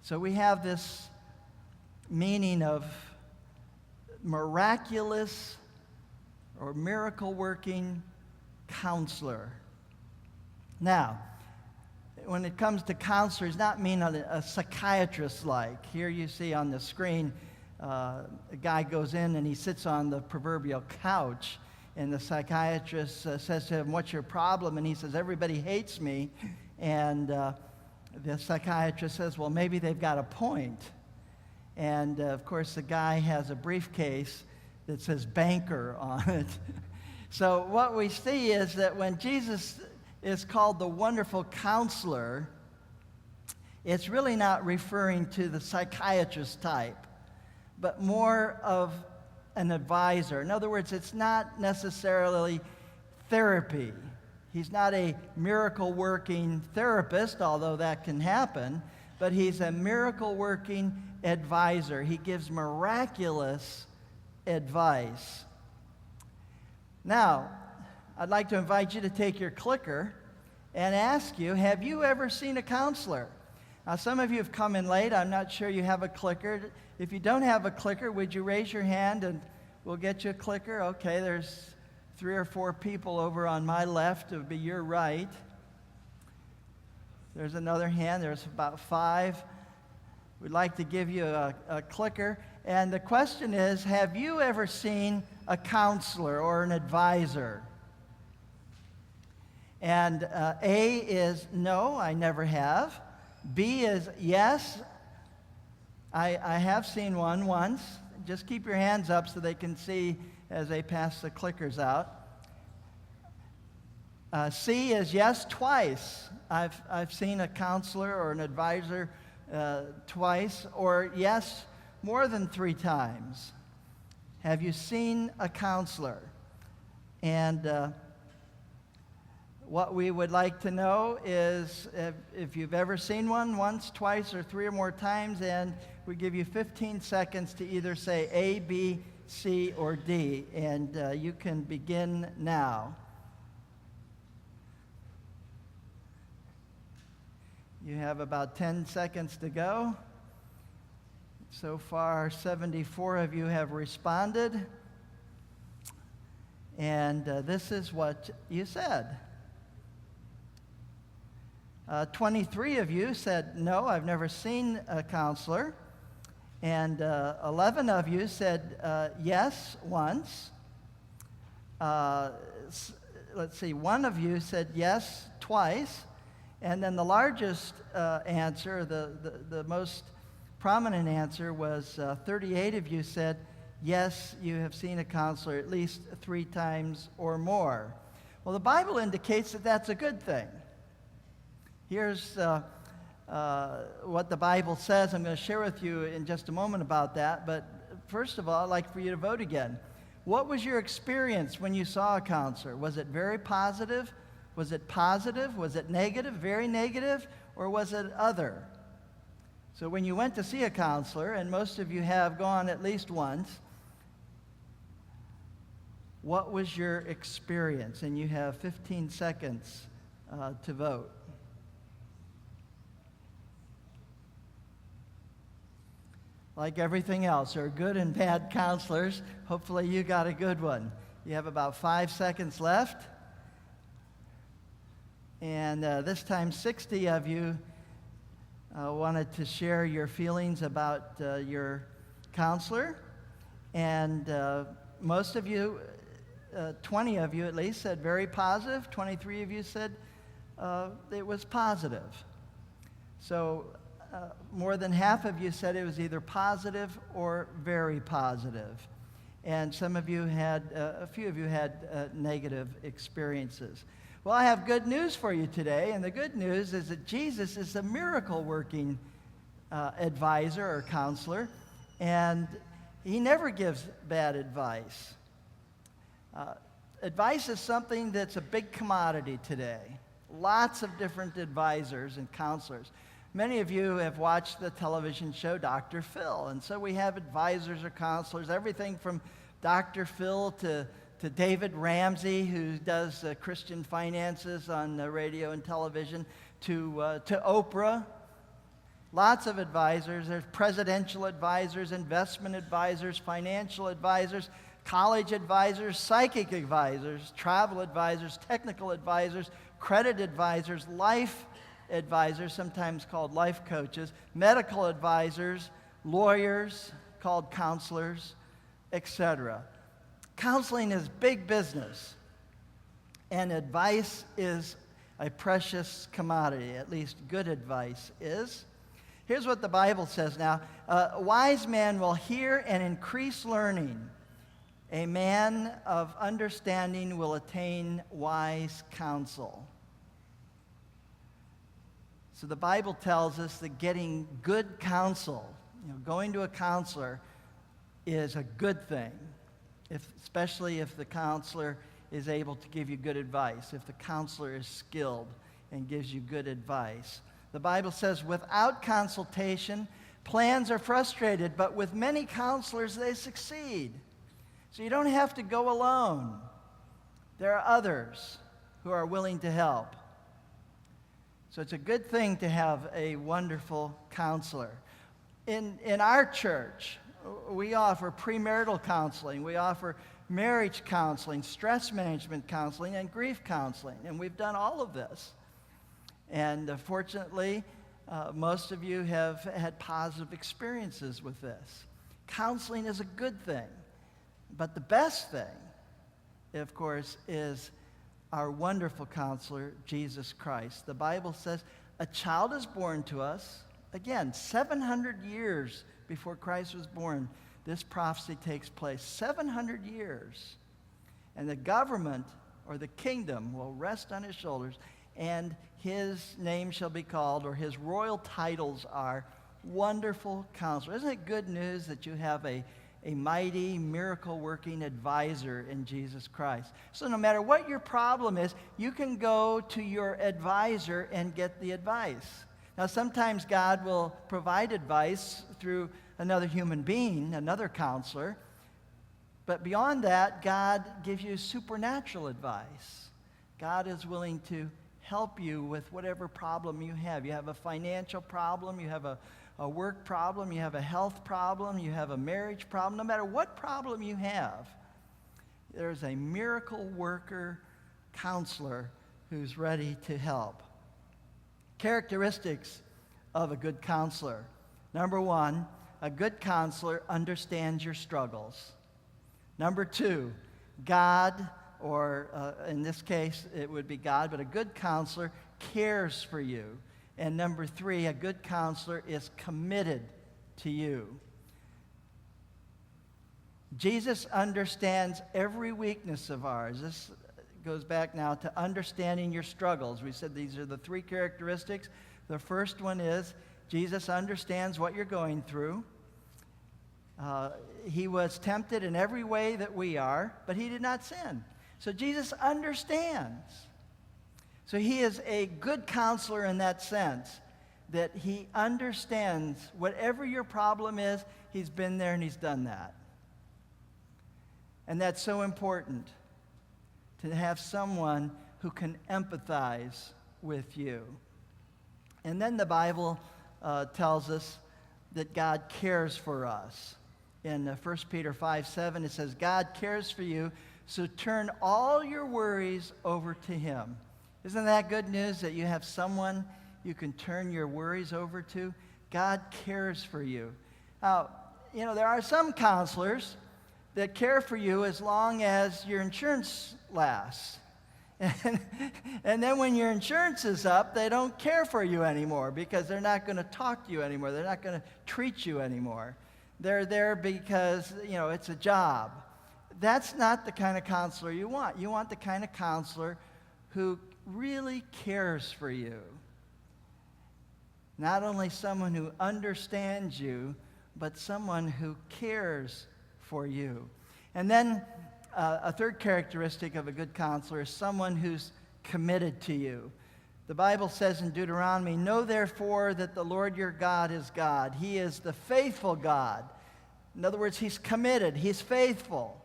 So we have this meaning of miraculous or miracle-working counselor. Now, when it comes to counselor, it's not mean a psychiatrist like. Here you see on the screen, a guy goes in and he sits on the proverbial couch, and the psychiatrist says to him, "What's your problem?" And he says, "Everybody hates me." And the psychiatrist says, "Well, maybe they've got a point." And of course, the guy has a briefcase that says banker on it. So what we see is that when Jesus is called the Wonderful Counselor, it's really not referring to the psychiatrist type, but more of an advisor. In other words, it's not necessarily therapy. He's not a miracle-working therapist, although that can happen, but he's a miracle-working advisor. He gives miraculous advice. Now, I'd like to invite you to take your clicker and ask you, have you ever seen a counselor? Now, some of you have come in late. I'm not sure you have a clicker. If you don't have a clicker, would you raise your hand and we'll get you a clicker? Okay, there's 3 or 4 people over on my left. It would be your right. There's another hand. There's about 5. We'd like to give you a clicker. And the question is, have you ever seen a counselor or an advisor? And A is no, I never have. B is yes, I have seen one once. Just keep your hands up so they can see as they pass the clickers out. C is yes, twice. I've seen a counselor or an advisor twice, or yes, more than 3 times. Have you seen a counselor? And what we would like to know is if you've ever seen one once, twice, or 3 or more times, and we give you 15 seconds to either say A, B, C, or D, and you can begin now. You have about 10 seconds to go. So far, 74 of you have responded, and this is what you said. 23 of you said, no, I've never seen a counselor. And 11 of you said, yes, once. Let's see, 1 of you said yes, twice. And then the largest answer, the most prominent answer was 38 of you said, yes, you have seen a counselor at least 3 times or more. Well, the Bible indicates that that's a good thing. Here's what the Bible says. I'm going to share with you in just a moment about that. But first of all, I'd like for you to vote again. What was your experience when you saw a counselor? Was it very positive? Was it positive? Was it negative, very negative? Or was it other? So when you went to see a counselor, and most of you have gone at least once, what was your experience? And you have 15 seconds to vote. Like everything else, there are good and bad counselors. Hopefully you got a good one. You have about 5 seconds left. And this time 60 of you wanted to share your feelings about your counselor. And most of you, 20 of you at least, said very positive. 23 of you said it was positive. So more than half of you said it was either positive or very positive. And some of you had, a few of you had negative experiences. Well, I have good news for you today, and the good news is that Jesus is a miracle-working advisor or counselor, and he never gives bad advice. Advice is something that's a big commodity today. Lots of different advisors and counselors. Many of you have watched the television show Dr. Phil, and so we have advisors or counselors, everything from Dr. Phil to David Ramsey, who does Christian finances on radio and television, to Oprah. Lots of advisors. There's presidential advisors, investment advisors, financial advisors, college advisors, psychic advisors, travel advisors, technical advisors, credit advisors, life advisors, sometimes called life coaches, medical advisors, lawyers, called counselors, etc. Counseling is big business, and advice is a precious commodity, at least good advice is. Here's what the Bible says now. A wise man will hear and increase learning. A man of understanding will attain wise counsel. So the Bible tells us that getting good counsel, going to a counselor, is a good thing, especially if the counselor is able to give you good advice, if the counselor is skilled and gives you good advice. The Bible says, without consultation, plans are frustrated, but with many counselors, they succeed. So you don't have to go alone. There are others who are willing to help. So it's a good thing to have a wonderful counselor. In our church, we offer premarital counseling. We offer marriage counseling, stress management counseling, and grief counseling. And we've done all of this. And fortunately, most of you have had positive experiences with this. Counseling is a good thing. But the best thing, of course, is our wonderful counselor, Jesus Christ. The Bible says a child is born to us. Again, 700 years before Christ was born, this prophecy takes place. 700 years. And the government, or the kingdom, will rest on his shoulders, and his name shall be called, or his royal titles are Wonderful Counselor. Isn't it good news that you have a mighty, miracle-working advisor in Jesus Christ? So no matter what your problem is, you can go to your advisor and get the advice. Now, sometimes God will provide advice through another human being, another counselor. But beyond that, God gives you supernatural advice. God is willing to help you with whatever problem you have. You have a financial problem, you have a work problem, you have a health problem, you have a marriage problem. No matter what problem you have, there's a miracle worker counselor who's ready to help. Characteristics of a good counselor. Number one, a good counselor understands your struggles. Number two, God, or in this case it would be God, but a good counselor cares for you. And number three, a good counselor is committed to you. Jesus understands every weakness of ours. This goes back now to understanding your struggles. We said these are the three characteristics. The first one is Jesus understands what you're going through. He was tempted in every way that we are, but he did not sin. So Jesus understands. So he is a good counselor in that sense, that he understands whatever your problem is, he's been there and he's done that. And that's so important, to have someone who can empathize with you. And then the Bible tells us that God cares for us. In 1 Peter 5:7, it says, God cares for you, so turn all your worries over to him. Isn't that good news that you have someone you can turn your worries over to? God cares for you. Now, there are some counselors that care for you as long as your insurance lasts. And then when your insurance is up, they don't care for you anymore because they're not going to talk to you anymore. They're not going to treat you anymore. They're there because, it's a job. That's not the kind of counselor you want. You want the kind of counselor who really cares for you. Not only someone who understands you, but someone who cares for you. And then a third characteristic of a good counselor is someone who's committed to you. The Bible says in Deuteronomy, know therefore that the Lord your God is God. He is the faithful God. In other words, he's committed. He's faithful.